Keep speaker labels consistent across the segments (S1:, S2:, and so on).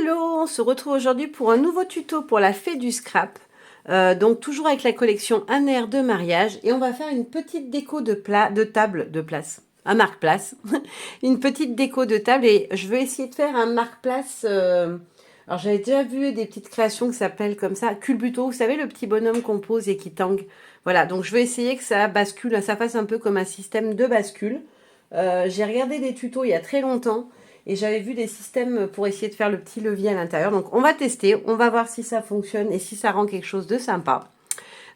S1: Hello, on se retrouve aujourd'hui pour un nouveau tuto pour la fée du scrap. Donc toujours avec la collection Un air de mariage et on va faire une petite déco de table de place, un marque-place, une petite déco de table et je veux essayer de faire un marque-place. Alors j'avais déjà vu des petites créations qui s'appellent comme ça, culbuto, vous savez le petit bonhomme qu'on pose et qui tangue. Voilà, donc je vais essayer que ça bascule, ça fasse un peu comme un système de bascule. J'ai regardé des tutos il y a très longtemps. Et j'avais vu des systèmes pour essayer de faire le petit levier à l'intérieur. Donc on va tester, on va voir si ça fonctionne et si ça rend quelque chose de sympa.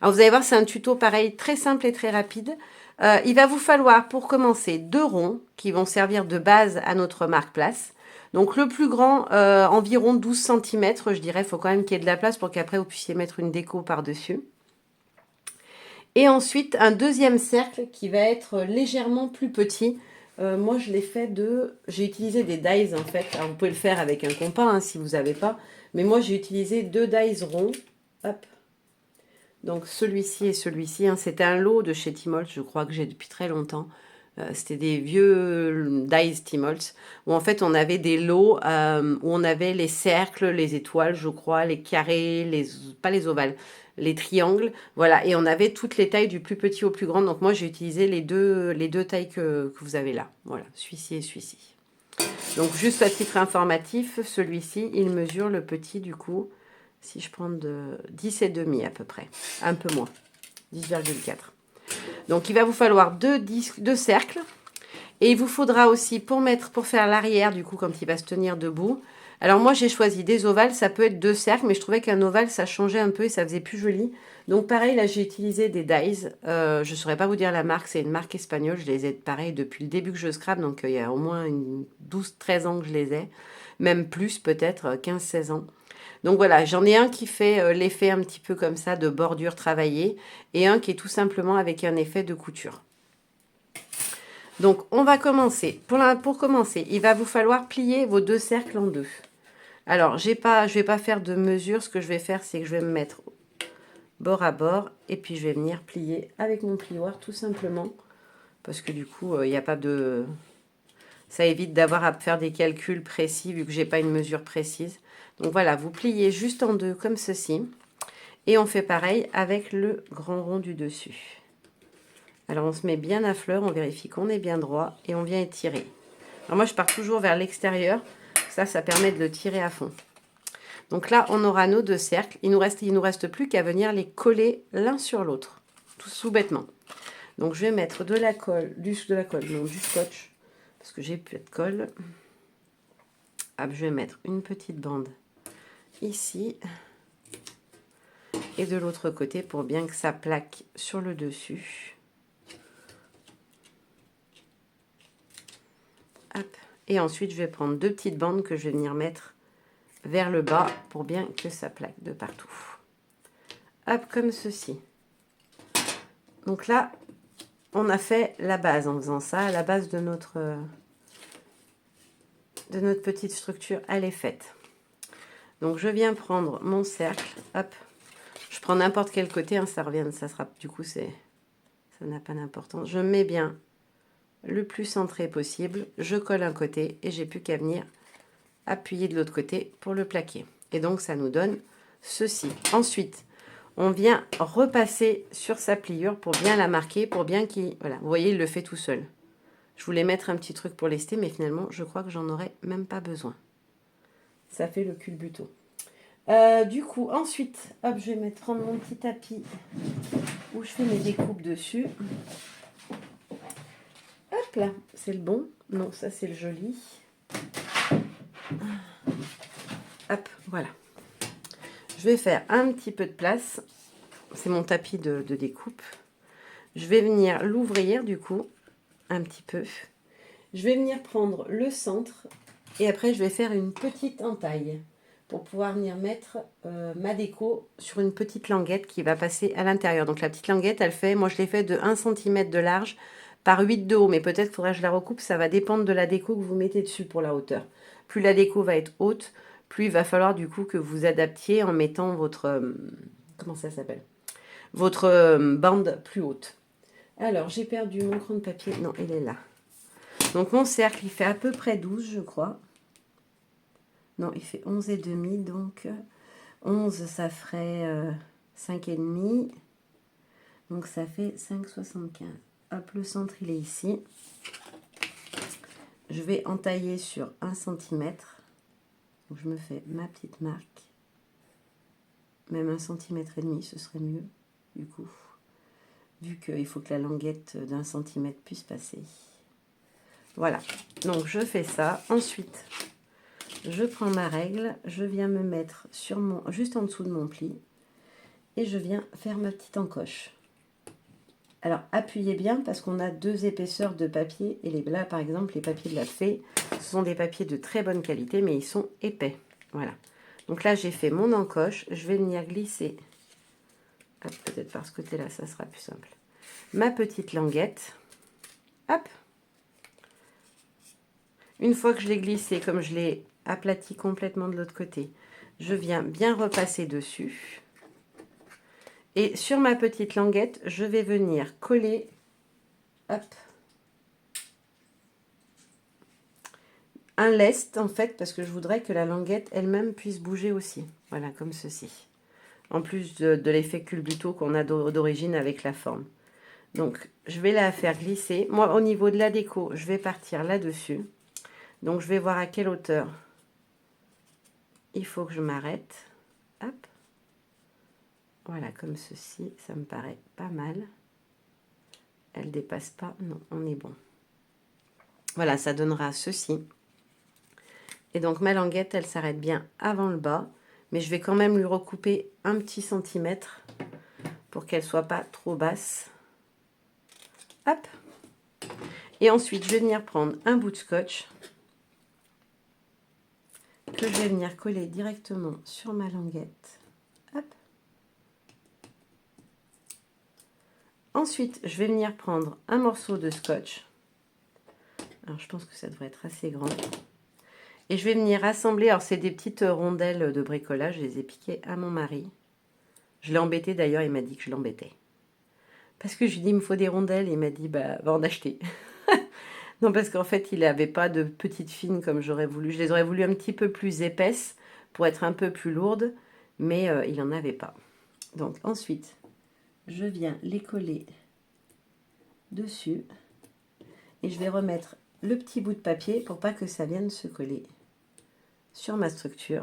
S1: Alors vous allez voir, c'est un tuto pareil, très simple et très rapide. Il va vous falloir pour commencer 2 ronds qui vont servir de base à notre marque-place. Donc le plus grand, environ 12 cm, je dirais, il faut quand même qu'il y ait de la place pour qu'après vous puissiez mettre une déco par-dessus. Et ensuite un deuxième cercle qui va être légèrement plus petit. Moi, je l'ai fait j'ai utilisé des dies en fait. Alors, vous pouvez le faire avec un compas hein, si vous n'avez pas. Mais moi, j'ai utilisé 2 dies ronds. Hop. Donc, celui-ci et celui-ci. Hein, c'était un lot de chez Timolt, je crois que j'ai depuis très longtemps. C'était des vieux dies Timolt. Où en fait, on avait des lots où on avait les cercles, les étoiles, je crois, les carrés, pas les ovales, les triangles. Voilà, et on avait toutes les tailles du plus petit au plus grand. Donc moi, j'ai utilisé les deux tailles que vous avez là. Voilà, celui-ci et celui-ci. Donc juste à titre informatif, celui-ci, il mesure le petit du coup, si je prends de 10,5 à peu près, un peu moins, 10,4. Donc il va vous falloir deux cercles. Et il vous faudra aussi pour faire l'arrière du coup quand il va se tenir debout. Alors moi j'ai choisi des ovales, ça peut être 2 cercles, mais je trouvais qu'un ovale ça changeait un peu et ça faisait plus joli. Donc pareil là j'ai utilisé des dies. Je ne saurais pas vous dire la marque, c'est une marque espagnole. Je les ai pareil depuis le début que je scrape, donc il y a au moins 12-13 ans que je les ai. Même plus peut-être, 15-16 ans. Donc voilà, j'en ai un qui fait l'effet un petit peu comme ça de bordure travaillée et un qui est tout simplement avec un effet de couture. Donc, on va commencer. Pour commencer, il va vous falloir plier vos 2 cercles en 2. Alors, je ne vais pas faire de mesure. Ce que je vais faire, c'est que je vais me mettre bord à bord. Et puis, je vais venir plier avec mon plioir, tout simplement. Parce que du coup, il n'y a pas de... Ça évite d'avoir à faire des calculs précis, vu que je n'ai pas une mesure précise. Donc voilà, vous pliez juste en 2, comme ceci. Et on fait pareil avec le grand rond du dessus. Alors, on se met bien à fleur, on vérifie qu'on est bien droit et on vient étirer. Alors moi, je pars toujours vers l'extérieur. Ça permet de le tirer à fond. Donc là, on aura nos 2 cercles. Il nous reste plus qu'à venir les coller l'un sur l'autre, tout bêtement. Donc, je vais mettre de la colle, du scotch, parce que j'ai plus de colle. Hop, je vais mettre une petite bande ici et de l'autre côté pour bien que ça plaque sur le dessus. Hop. Et ensuite, je vais prendre 2 petites bandes que je vais venir mettre vers le bas pour bien que ça plaque de partout. Hop, comme ceci. Donc là, on a fait la base en faisant ça. La base de notre petite structure, elle est faite. Donc, je viens prendre mon cercle. Hop. Je prends n'importe quel côté. Hein, ça revient, ça sera, du coup, ça n'a pas d'importance. Je mets bien le plus centré possible. Je colle un côté et j'ai plus qu'à venir appuyer de l'autre côté pour le plaquer. Et donc, ça nous donne ceci. Ensuite, on vient repasser sur sa pliure pour bien la marquer, pour bien qu'il... Voilà, vous voyez, il le fait tout seul. Je voulais mettre un petit truc pour lester, mais finalement, je crois que j'en aurais même pas besoin. Ça fait le culbuto. Du coup, ensuite, hop, je vais prendre mon petit tapis où je fais mes découpes dessus. Hop là, c'est le bon. Non, ça c'est le joli. Hop, voilà. Je vais faire un petit peu de place. C'est mon tapis de découpe. Je vais venir l'ouvrir du coup, un petit peu. Je vais venir prendre le centre et après je vais faire une petite entaille pour pouvoir venir mettre ma déco sur une petite languette qui va passer à l'intérieur. Donc la petite languette, elle fait, moi je l'ai fait de 1 cm de large par 8 de haut, mais peut-être faudrait que je la recoupe, ça va dépendre de la déco que vous mettez dessus pour la hauteur. Plus la déco va être haute, plus il va falloir du coup que vous adaptiez en mettant votre... comment ça s'appelle ? Votre bande plus haute. Alors, j'ai perdu mon crayon de papier. Non, il est là. Donc, mon cercle, il fait à peu près 12, je crois. Non, il fait 11,5, donc 11, ça ferait 5,5. Donc ça fait 5,75. Hop, le centre, il est ici. Je vais entailler sur 1 cm. Donc je me fais ma petite marque. Même 1,5 cm, ce serait mieux, du coup. Vu qu'il faut que la languette d'1 cm puisse passer. Voilà, donc je fais ça. Ensuite, je prends ma règle, je viens me mettre sur juste en dessous de mon pli et je viens faire ma petite encoche. Alors, appuyez bien parce qu'on a 2 épaisseurs de papier. Et là, par exemple, les papiers de la Fée, ce sont des papiers de très bonne qualité, mais ils sont épais. Voilà. Donc là, j'ai fait mon encoche. Je vais venir glisser. Peut-être par ce côté-là, ça sera plus simple. Ma petite languette. Hop. Une fois que je l'ai glissé, comme je l'ai aplati complètement de l'autre côté, je viens bien repasser dessus. Et sur ma petite languette, je vais venir coller, hop, un lest en fait, parce que je voudrais que la languette elle-même puisse bouger aussi. Voilà, comme ceci. En plus de l'effet culbuto qu'on a d'origine avec la forme. Donc, je vais la faire glisser. Moi, au niveau de la déco, je vais partir là-dessus. Donc, je vais voir à quelle hauteur il faut que je m'arrête. Hop. Voilà, comme ceci, ça me paraît pas mal. Elle dépasse pas, non, on est bon. Voilà, ça donnera ceci. Et donc ma languette, elle s'arrête bien avant le bas, mais je vais quand même lui recouper un petit centimètre pour qu'elle soit pas trop basse. Hop. Et ensuite, je vais venir prendre un bout de scotch que je vais venir coller directement sur ma languette. Hop. Ensuite, je vais venir prendre un morceau de scotch. Alors, je pense que ça devrait être assez grand. Et je vais venir assembler. Alors, c'est des petites rondelles de bricolage. Je les ai piquées à mon mari. Je l'ai embêté d'ailleurs, il m'a dit que je l'embêtais. Parce que je lui ai dit, il me faut des rondelles. Et il m'a dit, bah, va en acheter. Non, parce qu'en fait, il n'avait pas de petites fines comme j'aurais voulu. Je les aurais voulu un petit peu plus épaisses pour être un peu plus lourdes. Mais il n'en avait pas. Donc, ensuite, je viens les coller dessus. Et je vais remettre le petit bout de papier pour pas que ça vienne se coller sur ma structure.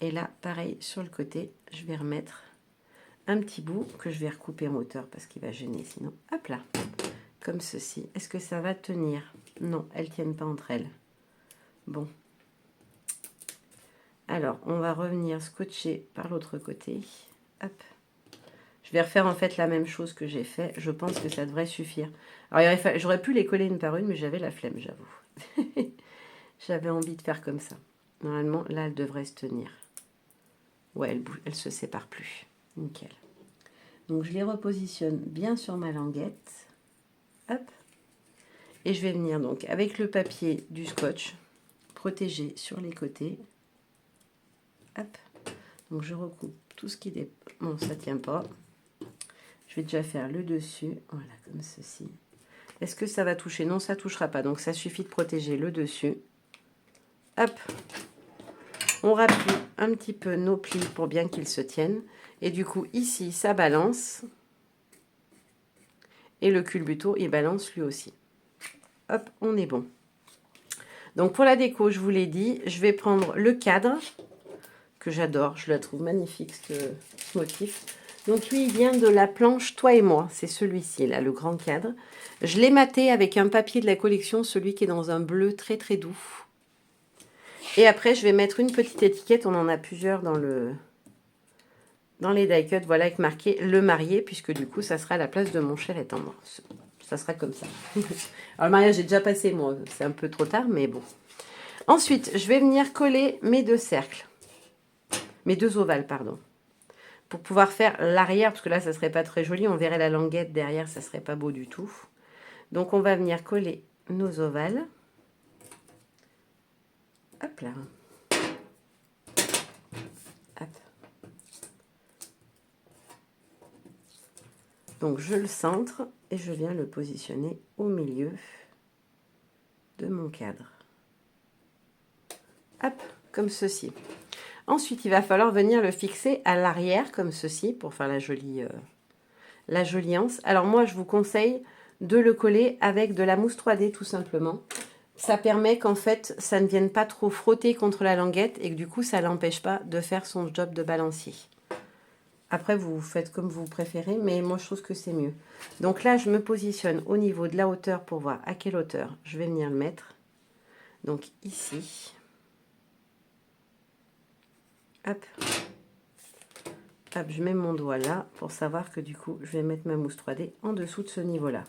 S1: Et là, pareil, sur le côté, je vais remettre un petit bout que je vais recouper en hauteur parce qu'il va gêner sinon. Hop là, comme ceci. Est-ce que ça va tenir? Non, elles ne tiennent pas entre elles. Bon. Alors, on va revenir scotcher par l'autre côté. Hop. Je vais refaire en fait la même chose que j'ai fait. Je pense que ça devrait suffire. Alors, j'aurais pu les coller une par une, mais j'avais la flemme, j'avoue. J'avais envie de faire comme ça. Normalement, là, elle devrait se tenir. Ouais, elle se sépare plus. Nickel. Donc, je les repositionne bien sur ma languette. Hop. Et je vais venir donc avec le papier du scotch protéger sur les côtés. Hop. Donc, je recoupe tout ce qui est... Bon, ça tient pas. Je vais déjà faire le dessus. Voilà, comme ceci. Est-ce que ça va toucher? Non, ça ne touchera pas. Donc, ça suffit de protéger le dessus. Hop. On rappuie un petit peu nos plis pour bien qu'ils se tiennent. Et du coup, ici, ça balance. Et le culbuto, il balance lui aussi. Hop, on est bon. Donc, pour la déco, je vous l'ai dit, je vais prendre le cadre, que j'adore. Je la trouve magnifique, ce motif. Donc, lui, il vient de la planche Toi et moi. C'est celui-ci, là, le grand cadre. Je l'ai maté avec un papier de la collection, celui qui est dans un bleu très, très doux. Et après, je vais mettre une petite étiquette. On en a plusieurs dans les die cuts, voilà, avec marqué le marié, puisque du coup, ça sera à la place de mon cher et tendre. Ça sera comme ça. Alors, le mariage est déjà passé, moi. C'est un peu trop tard, mais bon. Ensuite, je vais venir coller mes 2 cercles. Mes 2 ovales, pardon. Pour pouvoir faire l'arrière, parce que là, ça serait pas très joli. On verrait la languette derrière, ça serait pas beau du tout. Donc, on va venir coller nos ovales. Hop là. Hop. Donc, je le centre et je viens le positionner au milieu de mon cadre. Hop, comme ceci. Ensuite, il va falloir venir le fixer à l'arrière, comme ceci, pour faire la jolie anse. Alors moi, je vous conseille de le coller avec de la mousse 3D, tout simplement. Ça permet qu'en fait, ça ne vienne pas trop frotter contre la languette et que du coup, ça ne l'empêche pas de faire son job de balancier. Après, vous faites comme vous préférez, mais moi, je trouve que c'est mieux. Donc là, je me positionne au niveau de la hauteur pour voir à quelle hauteur je vais venir le mettre. Donc ici. Hop. Hop, je mets mon doigt là pour savoir que du coup, je vais mettre ma mousse 3D en dessous de ce niveau-là.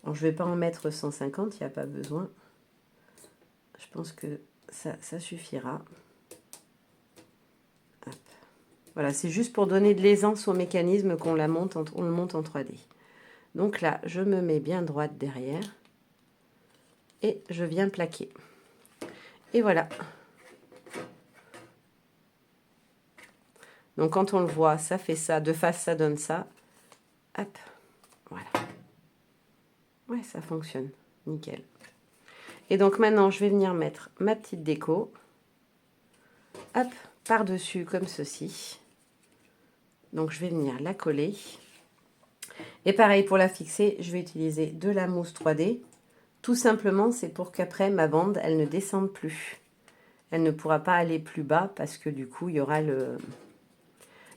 S1: Je ne vais pas en mettre 150, il n'y a pas besoin. Je pense que ça suffira. Hop. Voilà, c'est juste pour donner de l'aisance au mécanisme qu'on le monte en 3D. Donc là, je me mets bien droite derrière et je viens plaquer. Et voilà. Donc quand on le voit, ça fait ça. De face, ça donne ça. Hop, voilà. Ouais, ça fonctionne. Nickel. Et donc maintenant, je vais venir mettre ma petite déco. Hop, par-dessus comme ceci. Donc je vais venir la coller. Et pareil, pour la fixer, je vais utiliser de la mousse 3D. Tout simplement, c'est pour qu'après, ma bande, elle ne descende plus. Elle ne pourra pas aller plus bas parce que du coup, il y aura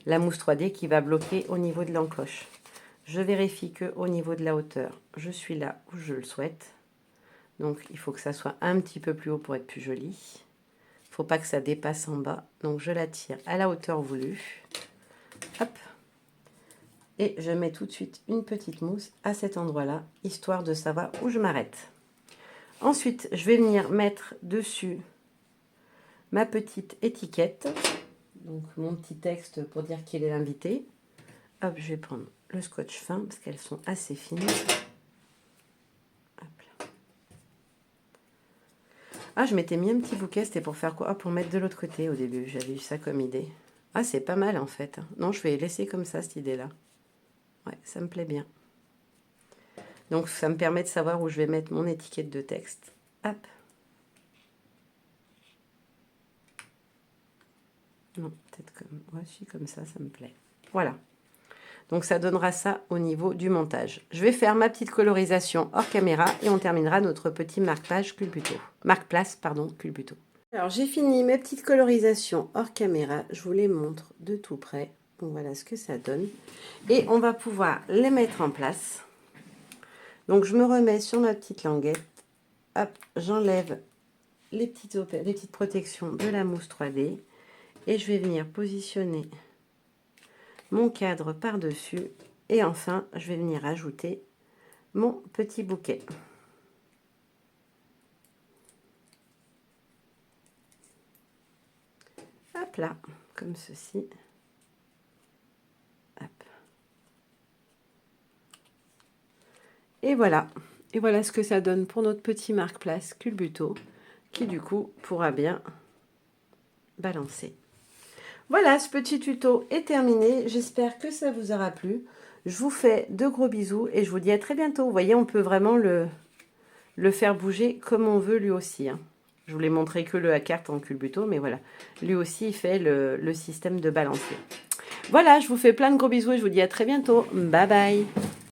S1: la mousse 3D qui va bloquer au niveau de l'encoche. Je vérifie qu'au niveau de la hauteur, je suis là où je le souhaite. Donc, il faut que ça soit un petit peu plus haut pour être plus joli. Il ne faut pas que ça dépasse en bas. Donc, je la tire à la hauteur voulue. Hop. Et je mets tout de suite une petite mousse à cet endroit-là, histoire de savoir où je m'arrête. Ensuite, je vais venir mettre dessus ma petite étiquette. Donc, mon petit texte pour dire qu'il est l'invité. Hop, je vais prendre le scotch fin parce qu'elles sont assez fines. Hop là. Ah, je m'étais mis un petit bouquet, c'était pour faire quoi? Ah, pour mettre de l'autre côté au début, j'avais eu ça comme idée. Ah, c'est pas mal en fait. Non, je vais laisser comme ça cette idée-là. Ouais, ça me plaît bien. Donc, ça me permet de savoir où je vais mettre mon étiquette de texte. Hop. Non, peut-être comme... Ouais, si, comme ça me plaît. Voilà. Donc, ça donnera ça au niveau du montage. Je vais faire ma petite colorisation hors caméra et on terminera notre petit marque-page culbuto. Marque-place, pardon, culbuto. Alors, j'ai fini mes petites colorisations hors caméra. Je vous les montre de tout près. Donc, voilà ce que ça donne. Et on va pouvoir les mettre en place. Donc, je me remets sur ma petite languette. Hop, j'enlève les petites protections de la mousse 3D. Et je vais venir positionner mon cadre par-dessus. Et enfin, je vais venir ajouter mon petit bouquet. Hop là, comme ceci. Hop. Et voilà. Et voilà ce que ça donne pour notre petit marque-place culbuto, qui du coup pourra bien balancer. Voilà, ce petit tuto est terminé. J'espère que ça vous aura plu. Je vous fais de gros bisous et je vous dis à très bientôt. Vous voyez, on peut vraiment le faire bouger comme on veut lui aussi. Hein. Je vous l'ai montré que le carte en culbuto, mais voilà. Lui aussi, il fait le système de balancier. Voilà, je vous fais plein de gros bisous et je vous dis à très bientôt. Bye bye.